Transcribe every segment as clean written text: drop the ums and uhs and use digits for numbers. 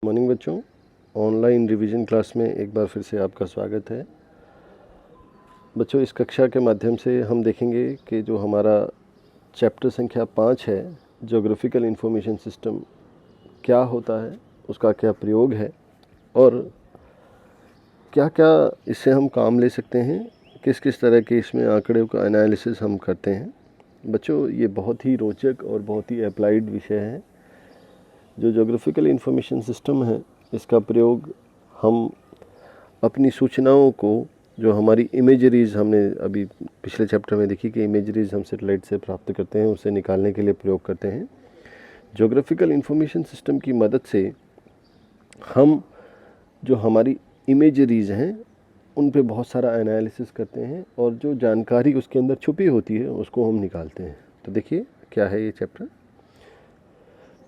Morning बच्चों, online revision class में एक बार फिर से आपका स्वागत है। बच्चों, इस कक्षा के माध्यम से हम देखेंगे कि जो हमारा चैप्टर संख्या 5 है, ज्योग्राफिकल इंफॉर्मेशन सिस्टम, क्या होता है, उसका क्या प्रयोग है और क्या क्या इससे हम काम ले सकते हैं, किस किस तरह के इसमें आंकड़ों का एनालिसिस हम करते हैं। बच्चों, ये बहुत ही रोचक और बहुत ही अप्लाइड विषय है। जो ज्योग्राफिकल इंफॉर्मेशन सिस्टम है, इसका प्रयोग हम अपनी सूचनाओं को, जो हमारी इमेजरीज़ हमने अभी पिछले चैप्टर में देखी कि इमेजरीज़ हम सैटेलाइट से प्राप्त करते हैं, उसे निकालने के लिए प्रयोग करते हैं। ज्योग्राफिकल इंफॉर्मेशन सिस्टम की मदद से हम जो हमारी इमेजरीज़ हैं उन पे बहुत सारा एनालिसिस करते हैं और जो जानकारी उसके अंदर छुपी होती है उसको हम निकालते हैं। तो देखिए क्या है ये चैप्टर।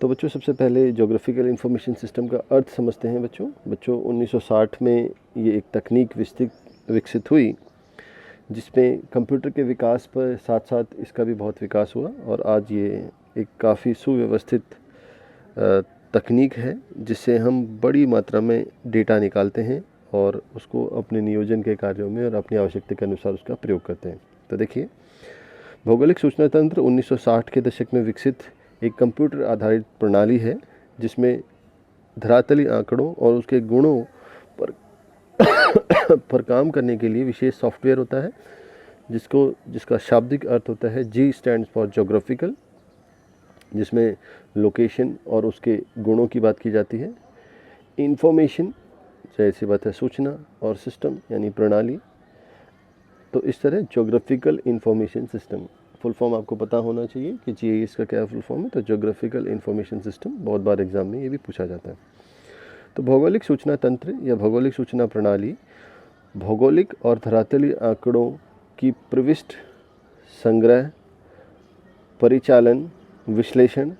तो बच्चों, सबसे पहले ज्योग्राफिकल इंफॉर्मेशन सिस्टम का अर्थ समझते हैं। बच्चों 1960 में ये एक तकनीक विकसित हुई जिसमें कंप्यूटर के विकास पर साथ साथ इसका भी बहुत विकास हुआ और आज ये एक काफ़ी सुव्यवस्थित तकनीक है जिससे हम बड़ी मात्रा में डेटा निकालते हैं और उसको अपने नियोजन के कार्यों में और अपनी आवश्यकता के अनुसार उसका प्रयोग करते हैं। तो देखिए, भौगोलिक सूचना तंत्र 1960 के दशक में विकसित एक कंप्यूटर आधारित प्रणाली है जिसमें धरातली आंकड़ों और उसके गुणों पर काम करने के लिए विशेष सॉफ्टवेयर होता है जिसका शाब्दिक अर्थ होता है जी स्टैंड्स फॉर ज्योग्राफिकल, जिसमें लोकेशन और उसके गुणों की बात की जाती है। इंफॉर्मेशन, जाहिर सी बात है, सूचना, और सिस्टम यानी प्रणाली। तो इस तरह geographical information system, full form आपको पता होना चाहिए कि जीआईएस का क्या फुल फॉर्म है। तो ज्योग्राफिकल इंफॉर्मेशन सिस्टम बहुत बार एग्जाम में ये भी पूछा जाता है। तो भौगोलिक सूचना तंत्र या भौगोलिक सूचना प्रणाली भौगोलिक और धरातलीय आंकड़ों की प्रविष्ट, संग्रह, परिचालन, विश्लेषण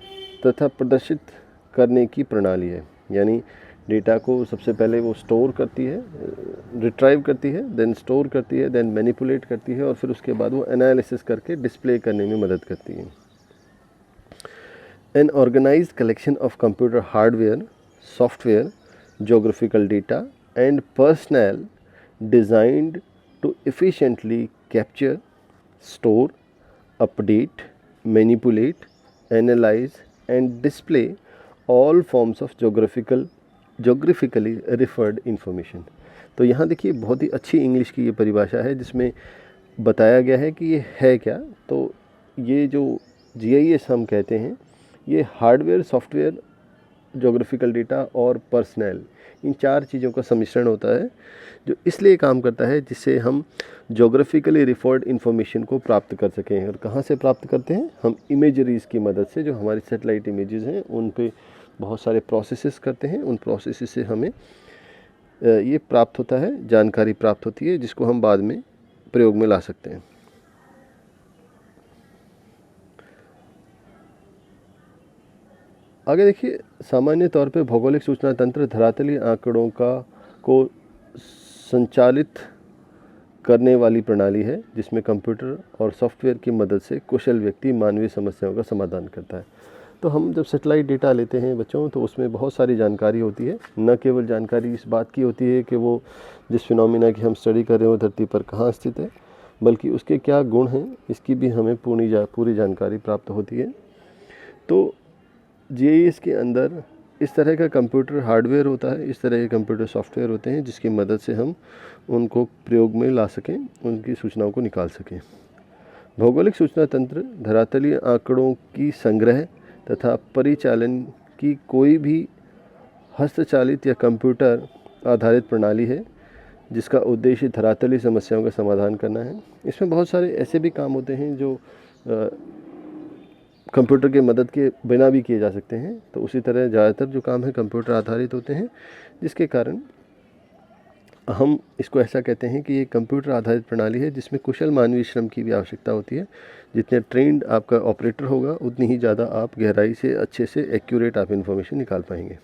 तथा प्रदर्शित करने की प्रणाली है। यानी डेटा को सबसे पहले वो स्टोर करती है, रिट्राइव करती है, देन स्टोर करती है, देन मैनिपुलेट करती है और फिर उसके बाद वो एनालिसिस करके डिस्प्ले करने में मदद करती है। An organized collection of computer hardware, software, geographical data and personal designed to efficiently capture, store, update, manipulate, analyze and display all forms of geographically referred information। तो यहाँ देखिए, बहुत ही अच्छी इंग्लिश की ये परिभाषा है जिसमें बताया गया है कि ये है क्या। तो ये जो जीआईएस हम कहते हैं, ये हार्डवेयर, सॉफ्टवेयर, ज्योग्राफिकल डेटा और पर्सनल, इन चार चीज़ों का सम्मिश्रण होता है जो इसलिए काम करता है जिससे हम ज्योग्राफिकली रिफर्ड इन्फॉर्मेशन को प्राप्त कर सकें। और कहाँ से प्राप्त करते हैं? हम इमेजरीज़ की मदद से, जो हमारी सैटेलाइट इमेजेस हैं उन पे बहुत सारे प्रोसेसेस करते हैं। उन प्रोसेसेस से हमें ये प्राप्त होता है, जानकारी प्राप्त होती है जिसको हम बाद में प्रयोग में ला सकते हैं। आगे देखिए, सामान्य तौर पे भौगोलिक सूचना तंत्र धरातलीय आंकड़ों को संचालित करने वाली प्रणाली है जिसमें कंप्यूटर और सॉफ्टवेयर की मदद से कुशल व्यक्ति मानवीय समस्याओं का समाधान करता है। तो हम जब सैटेलाइट डेटा लेते हैं बच्चों, तो उसमें बहुत सारी जानकारी होती है। न केवल जानकारी इस बात की होती है कि वो जिस फिनोमिना की हम स्टडी कर रहे हो धरती पर कहाँ स्थित है, बल्कि उसके क्या गुण हैं इसकी भी हमें पूरी जानकारी प्राप्त होती है। तो जीआईएस के अंदर इस तरह का कंप्यूटर हार्डवेयर होता है, इस तरह के कंप्यूटर सॉफ्टवेयर होते हैं जिसकी मदद से हम उनको प्रयोग में ला सकें, उनकी सूचनाओं को निकाल सकें। भौगोलिक सूचना तंत्र धरातलीय आंकड़ों की संग्रह तथा परिचालन की कोई भी हस्तचालित या कंप्यूटर आधारित प्रणाली है जिसका उद्देश्य धरातलीय समस्याओं का समाधान करना है। इसमें बहुत सारे ऐसे भी काम होते हैं जो कंप्यूटर के मदद के बिना भी किए जा सकते हैं। तो उसी तरह ज़्यादातर जो काम है कंप्यूटर आधारित होते हैं, जिसके कारण हम इसको ऐसा कहते हैं कि ये कंप्यूटर आधारित प्रणाली है जिसमें कुशल मानवीय श्रम की भी आवश्यकता होती है। जितने ट्रेंड आपका ऑपरेटर होगा उतनी ही ज़्यादा आप गहराई से, अच्छे से एक्यूरेट आप इन्फॉर्मेशन निकाल पाएंगे।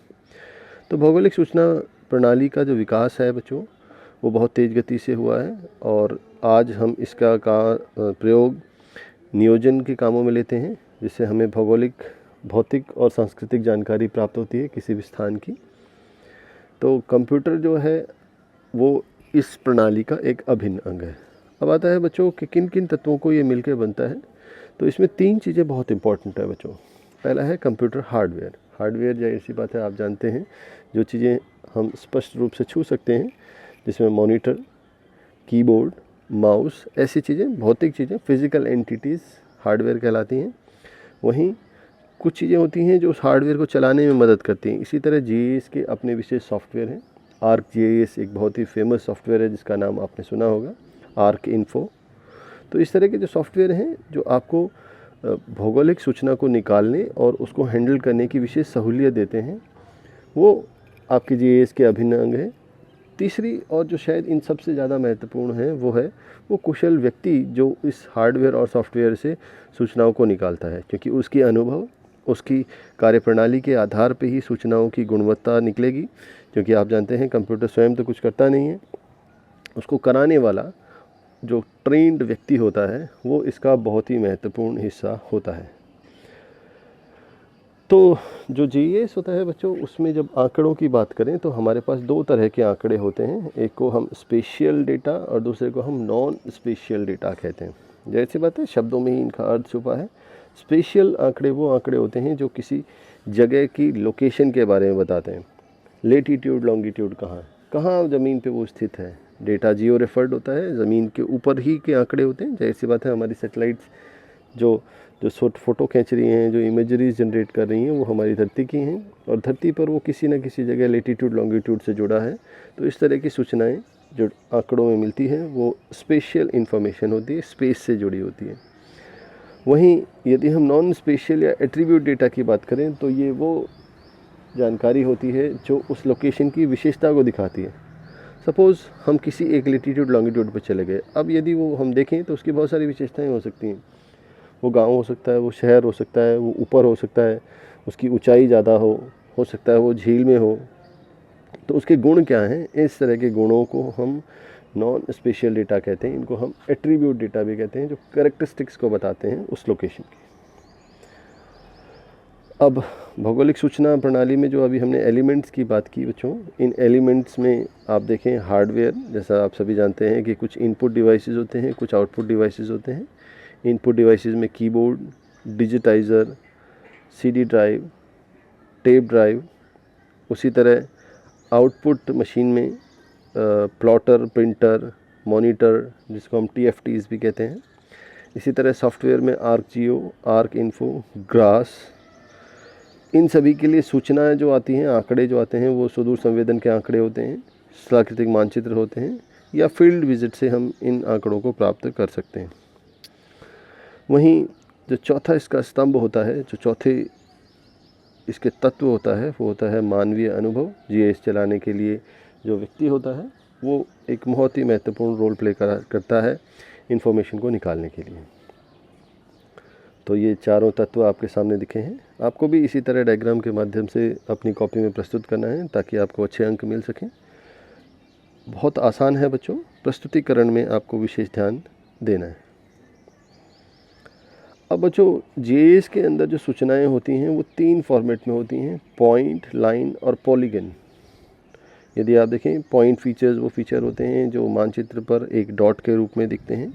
तो भौगोलिक सूचना प्रणाली का जो विकास है बच्चों, वो बहुत तेज़ गति से हुआ है और आज हम इसका प्रयोग नियोजन के कामों में लेते हैं जिससे हमें भौगोलिक, भौतिक और सांस्कृतिक जानकारी प्राप्त होती है किसी भी स्थान की। तो कंप्यूटर जो है वो इस प्रणाली का एक अभिन्न अंग है। अब आता है बच्चों कि किन किन तत्वों को ये मिलकर बनता है। तो इसमें 3 चीज़ें बहुत इंपॉर्टेंट है बच्चों। पहला है कंप्यूटर हार्डवेयर। हार्डवेयर जाहिर सी बात है आप जानते हैं, जो चीज़ें हम स्पष्ट रूप से छू सकते हैं, जिसमें मॉनिटर, कीबोर्ड, माउस, ऐसी चीज़ें, भौतिक चीज़ें, फिजिकल एंटिटीज़ हार्डवेयर कहलाती हैं। वहीं कुछ चीज़ें होती हैं जो उस हार्डवेयर को चलाने में मदद करती हैं। इसी तरह जीआईएस के अपने विशेष सॉफ्टवेयर हैं। आर्क जीआईएस एक बहुत ही फेमस सॉफ्टवेयर है जिसका नाम आपने सुना होगा, आर्क इन्फो। तो इस तरह के जो सॉफ्टवेयर हैं जो आपको भौगोलिक सूचना को निकालने और उसको हैंडल करने की विशेष सहूलियत देते हैं, वो आपके जीआईएस के अभिन्न अंग है। तीसरी और जो शायद इन सबसे ज़्यादा महत्वपूर्ण है वो कुशल व्यक्ति जो इस हार्डवेयर और सॉफ्टवेयर से सूचनाओं को निकालता है, क्योंकि उसकी अनुभव, उसकी कार्यप्रणाली के आधार पे ही सूचनाओं की गुणवत्ता निकलेगी। क्योंकि आप जानते हैं कंप्यूटर स्वयं तो कुछ करता नहीं है, उसको कराने वाला जो ट्रेंड व्यक्ति होता है वो इसका बहुत ही महत्वपूर्ण हिस्सा होता है। तो जो जीआईएस होता है बच्चों, उसमें जब आंकड़ों की बात करें तो हमारे पास 2 तरह के आंकड़े होते हैं। एक को हम स्पेशियल डेटा और दूसरे को हम नॉन स्पेशियल डेटा कहते हैं। जैसी बात है, शब्दों में ही इनका अर्थ छुपा है। स्पेशियल आंकड़े वो आंकड़े होते हैं जो किसी जगह की लोकेशन के बारे में बताते हैं। लेटीट्यूड, लॉन्गिट्यूड, कहाँ ज़मीन पे वो स्थित है। डेटा जियो रेफर्ड होता है, ज़मीन के ऊपर ही के आंकड़े होते हैं। जाहिर सी बात है, हमारी सैटेलाइट्स जो फ़ोटो खींच रही हैं, जो इमेजरीज जनरेट कर रही हैं, वो हमारी धरती की हैं और धरती पर वो किसी न किसी जगह लेटीट्यूड, लॉन्गिट्यूड से जुड़ा है। तो इस तरह की सूचनाएं जो आंकड़ों में मिलती हैं वो स्पेशियल इन्फॉर्मेशन होती है, स्पेस से जुड़ी होती है। वहीं यदि हम नॉन स्पेशियल या एट्रीब्यूट डेटा की बात करें तो ये वो जानकारी होती है जो उस लोकेशन की विशेषता को दिखाती है। सपोज़ हम किसी एक लेटीट्यूड, लॉन्गिट्यूड पर चले गए। अब यदि वो हम देखें तो उसकी बहुत सारी विशेषताएं हो सकती हैं। वो गांव हो सकता है, वो शहर हो सकता है, वो ऊपर हो सकता है, उसकी ऊंचाई ज़्यादा हो सकता है वो झील में हो। तो उसके गुण क्या हैं, इस तरह के गुणों को हम नॉन स्पेशियल डेटा कहते हैं। इनको हम एट्रीब्यूट डेटा भी कहते हैं, जो कैरेक्टरिस्टिक्स को बताते हैं उस लोकेशन की। अब भौगोलिक सूचना प्रणाली में जो अभी हमने एलिमेंट्स की बात की बच्चों, इन एलिमेंट्स में आप देखें हार्डवेयर, जैसा आप सभी जानते हैं कि कुछ इनपुट डिवाइसेस होते हैं, कुछ आउटपुट डिवाइसेस होते हैं। इनपुट डिवाइसेस में keyboard, digitiser, CD drive, tape drive. उसी तरह आउटपुट मशीन में प्लॉटर, प्रिंटर, मॉनिटर, जिसको हम टीएफटीज़ भी कहते हैं। इसी तरह सॉफ्टवेयर में आर्क जियो, आर्क इन्फो, ग्रास। इन सभी के लिए सूचनाएं जो आती हैं, आंकड़े जो आते हैं, वो सुदूर संवेदन के आंकड़े होते हैं, स्थलाकृतिक मानचित्र होते हैं, या फील्ड विजिट से हम इन आंकड़ों को प्राप्त कर सकते हैं। वहीं जो चौथा इसका स्तंभ होता है, जो चौथे इसके तत्व होता है, वो होता है मानवीय अनुभव। जीआईएस चलाने के लिए जो व्यक्ति होता है वो एक बहुत ही महत्वपूर्ण रोल प्ले करता है इन्फॉर्मेशन को निकालने के लिए। तो ये चारों तत्व आपके सामने दिखे हैं। आपको भी इसी तरह डायग्राम के माध्यम से अपनी कॉपी में प्रस्तुत करना है ताकि आपको अच्छे अंक मिल सकें। बहुत आसान है बच्चों, प्रस्तुतिकरण में आपको विशेष ध्यान देना है। अब बच्चों जीआईएस के अंदर जो सूचनाएं होती हैं वो 3 फॉर्मेट में होती हैं, पॉइंट, लाइन और पॉलीगन। यदि आप देखें, पॉइंट फीचर्स वो फीचर होते हैं जो मानचित्र पर एक डॉट के रूप में दिखते हैं,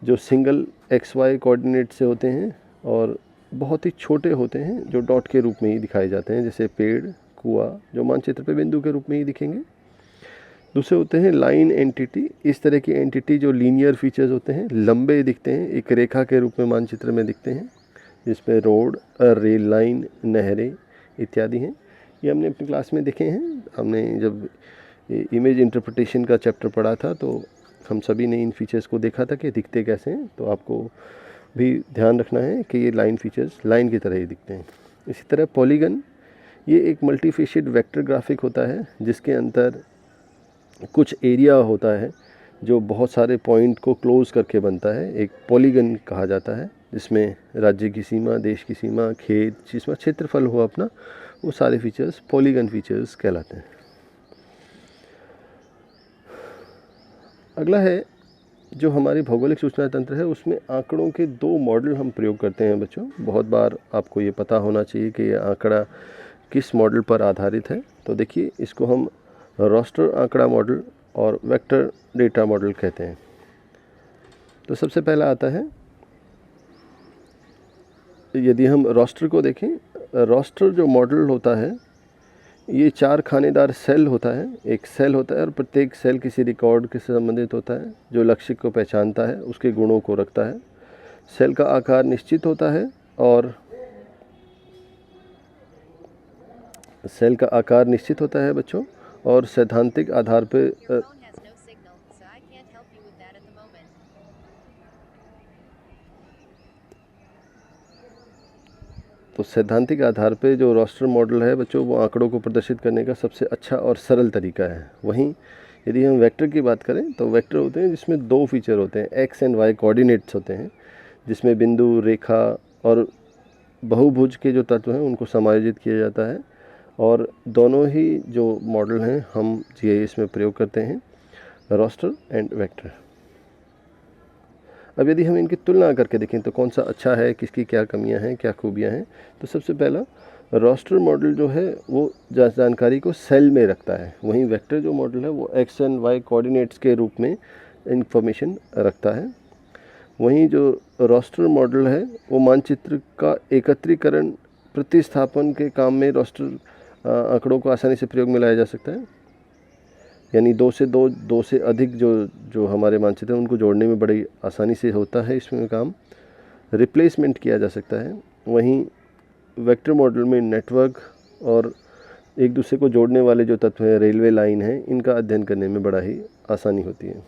जो सिंगल XY कोऑर्डिनेट से होते हैं और बहुत ही छोटे होते हैं, जो डॉट के रूप में ही दिखाए जाते हैं, जैसे पेड़, कुआं, जो मानचित्र पे बिंदु के रूप में ही दिखेंगे। दूसरे होते हैं लाइन एंटिटी। इस तरह की एंटिटी जो लीनियर फीचर्स होते हैं, लंबे दिखते हैं, एक रेखा के रूप में मानचित्र में दिखते हैं, जिसमें रोड, रेल लाइन, नहरें इत्यादि हैं। ये हमने अपनी क्लास में देखे हैं। हमने जब इमेज इंटरप्रिटेशन का चैप्टर पढ़ा था तो हम सभी ने इन फीचर्स को देखा था कि दिखते कैसे हैं। तो आपको भी ध्यान रखना है कि ये लाइन फीचर्स लाइन की तरह ही दिखते हैं। इसी तरह पॉलीगन, ये एक मल्टीफेशियड वेक्टर ग्राफिक होता है जिसके अंदर कुछ एरिया होता है जो बहुत सारे पॉइंट को क्लोज करके बनता है, एक पॉलीगन कहा जाता है, जिसमें राज्य की सीमा, देश की सीमा, खेत, जिसमें क्षेत्रफल हो अपना, वो सारे फीचर्स पॉलीगन फीचर्स कहलाते हैं। अगला है जो हमारी भौगोलिक सूचना तंत्र है, उसमें आंकड़ों के 2 मॉडल हम प्रयोग करते हैं बच्चों। बहुत बार आपको ये पता होना चाहिए कि ये आंकड़ा किस मॉडल पर आधारित है। तो देखिए, इसको हम रास्टर आंकड़ा मॉडल और वेक्टर डेटा मॉडल कहते हैं। तो सबसे पहला आता है, यदि हम रास्टर को देखें, रास्टर जो मॉडल होता है ये 4 खानेदार सेल होता है। एक सेल होता है और प्रत्येक सेल किसी रिकॉर्ड के से संबंधित होता है जो लक्ष्य को पहचानता है, उसके गुणों को रखता है। सेल का आकार निश्चित होता है और सेल का आकार निश्चित होता है बच्चों, और सैद्धांतिक आधार पे तो सैद्धांतिक आधार पे जो रास्टर मॉडल है बच्चों, वो आंकड़ों को प्रदर्शित करने का सबसे अच्छा और सरल तरीका है। वहीं यदि हम वेक्टर की बात करें तो वेक्टर होते हैं जिसमें 2 फीचर होते हैं, एक्स एंड वाई कोऑर्डिनेट्स होते हैं, जिसमें बिंदु, रेखा और बहुभुज के जो तत्व हैं उनको समायोजित किया जाता है। और दोनों ही जो मॉडल हैं हम जीआईएस में प्रयोग करते हैं, रास्टर एंड वेक्टर। अब यदि हम इनकी तुलना करके देखें तो कौन सा अच्छा है, किसकी क्या कमियां हैं, क्या खूबियां हैं, तो सबसे पहला रास्टर मॉडल जो है वो जानकारी को सेल में रखता है, वहीं वेक्टर जो मॉडल है वो एक्स एंड वाई कोऑर्डिनेट्स के रूप में इंफॉर्मेशन रखता है। वहीं जो रास्टर मॉडल है वो मानचित्र का एकत्रीकरण, प्रतिस्थापन के काम में रास्टर आंकड़ों को आसानी से प्रयोग में लाया जा सकता है। यानी 2 से अधिक जो हमारे मानचित्र हैं उनको जोड़ने में बड़ी आसानी से होता है इसमें काम। रिप्लेसमेंट किया जा सकता है। वहीं वेक्टर मॉडल में नेटवर्क और एक दूसरे को जोड़ने वाले जो तत्व हैं, रेलवे लाइन है, इनका अध्ययन करने में बड़ा ही आसानी होती है।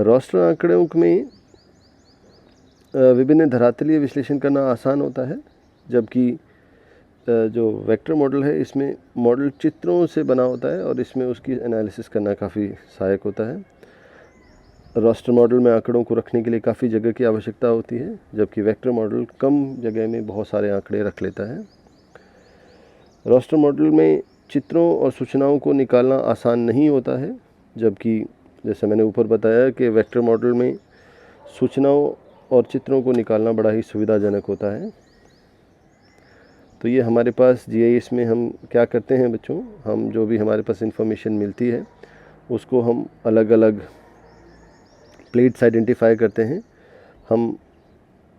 रास्टर आंकड़ों में विभिन्न धरातलीय विश्लेषण करना आसान होता है, जबकि जो वेक्टर मॉडल है इसमें मॉडल चित्रों से बना होता है और इसमें उसकी एनालिसिस करना काफ़ी सहायक होता है। रास्टर मॉडल में आंकड़ों को रखने के लिए काफ़ी जगह की आवश्यकता होती है, जबकि वेक्टर मॉडल कम जगह में बहुत सारे आंकड़े रख लेता है। रास्टर मॉडल में चित्रों और सूचनाओं को निकालना आसान नहीं होता है, जबकि जैसे मैंने ऊपर बताया कि वेक्टर मॉडल में सूचनाओं और चित्रों को निकालना बड़ा ही सुविधाजनक होता है। तो ये हमारे पास जीआईएस में हम क्या करते हैं बच्चों, हम जो भी हमारे पास इंफॉर्मेशन मिलती है उसको हम अलग अलग प्लेट्स आइडेंटिफाई करते हैं। हम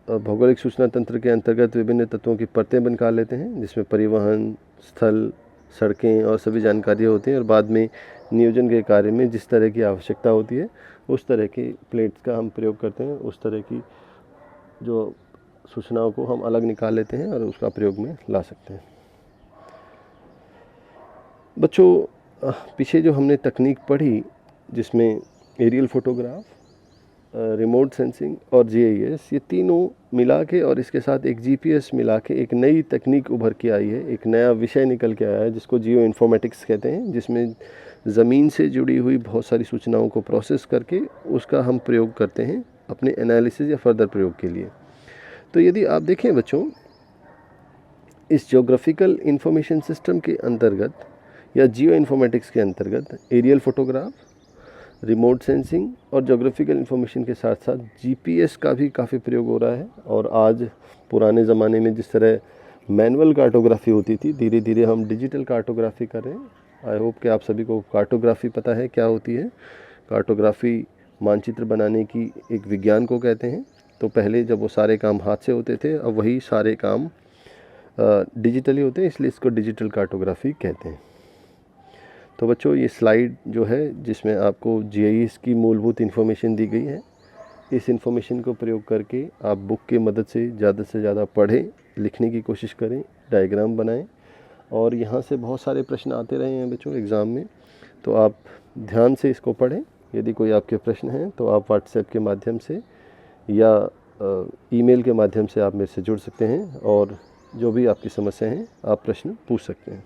भौगोलिक सूचना तंत्र के अंतर्गत विभिन्न तत्वों की परतें बना लेते हैं, जिसमें परिवहन, स्थल, सड़कें और सभी जानकारियाँ होती हैं, और बाद में नियोजन के कार्य में जिस तरह की आवश्यकता होती है उस तरह की प्लेट्स का हम प्रयोग करते हैं। उस तरह की जो सूचनाओं को हम अलग निकाल लेते हैं और उसका प्रयोग में ला सकते हैं। बच्चों, पीछे जो हमने तकनीक पढ़ी जिसमें एरियल फोटोग्राफ, रिमोट सेंसिंग और जीआईएस, ये तीनों मिला के और इसके साथ एक जीपीएस मिला के एक नई तकनीक उभर के आई है, एक नया विषय निकल के आया है जिसको जियो इन्फॉर्मेटिक्स कहते हैं, जिसमें ज़मीन से जुड़ी हुई बहुत सारी सूचनाओं को प्रोसेस करके उसका हम प्रयोग करते हैं अपने एनालिसिस या फर्दर प्रयोग के लिए। तो यदि आप देखें बच्चों, इस ज्योग्राफिकल इंफॉर्मेशन सिस्टम के अंतर्गत या जियो इन्फॉर्मेटिक्स के अंतर्गत एरियल फोटोग्राफ, रिमोट सेंसिंग और ज्योग्राफिकल इंफॉर्मेशन के साथ साथ जीपीएस का भी काफ़ी प्रयोग हो रहा है। और आज पुराने ज़माने में जिस तरह मैनुअल कार्टोग्राफी होती थी, धीरे धीरे हम डिजिटल कार्टोग्राफी कर रहे हैं। आई होप कि आप सभी को कार्टोग्राफी पता है क्या होती है। कार्टोग्राफी मानचित्र बनाने की एक विज्ञान को कहते हैं। तो पहले जब वो सारे काम हाथ से होते थे, अब वही सारे काम डिजिटली होते हैं, इसलिए इसको डिजिटल कार्टोग्राफी कहते हैं। तो बच्चों, ये स्लाइड जो है जिसमें आपको जीआईएस की मूलभूत इन्फॉर्मेशन दी गई है, इस इन्फॉर्मेशन को प्रयोग करके आप बुक की मदद से ज़्यादा पढ़ें, लिखने की कोशिश करें, डायग्राम बनाएं। और यहाँ से बहुत सारे प्रश्न आते रहे हैं बच्चों एग्ज़ाम में, तो आप ध्यान से इसको पढ़ें। यदि कोई आपके प्रश्न हैं तो आप व्हाट्सएप के माध्यम से या ईमेल के माध्यम से आप मेरे से जुड़ सकते हैं और जो भी आपकी समस्या हैं आप प्रश्न पूछ सकते हैं।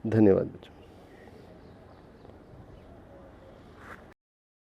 धन्यवाद बच्चों।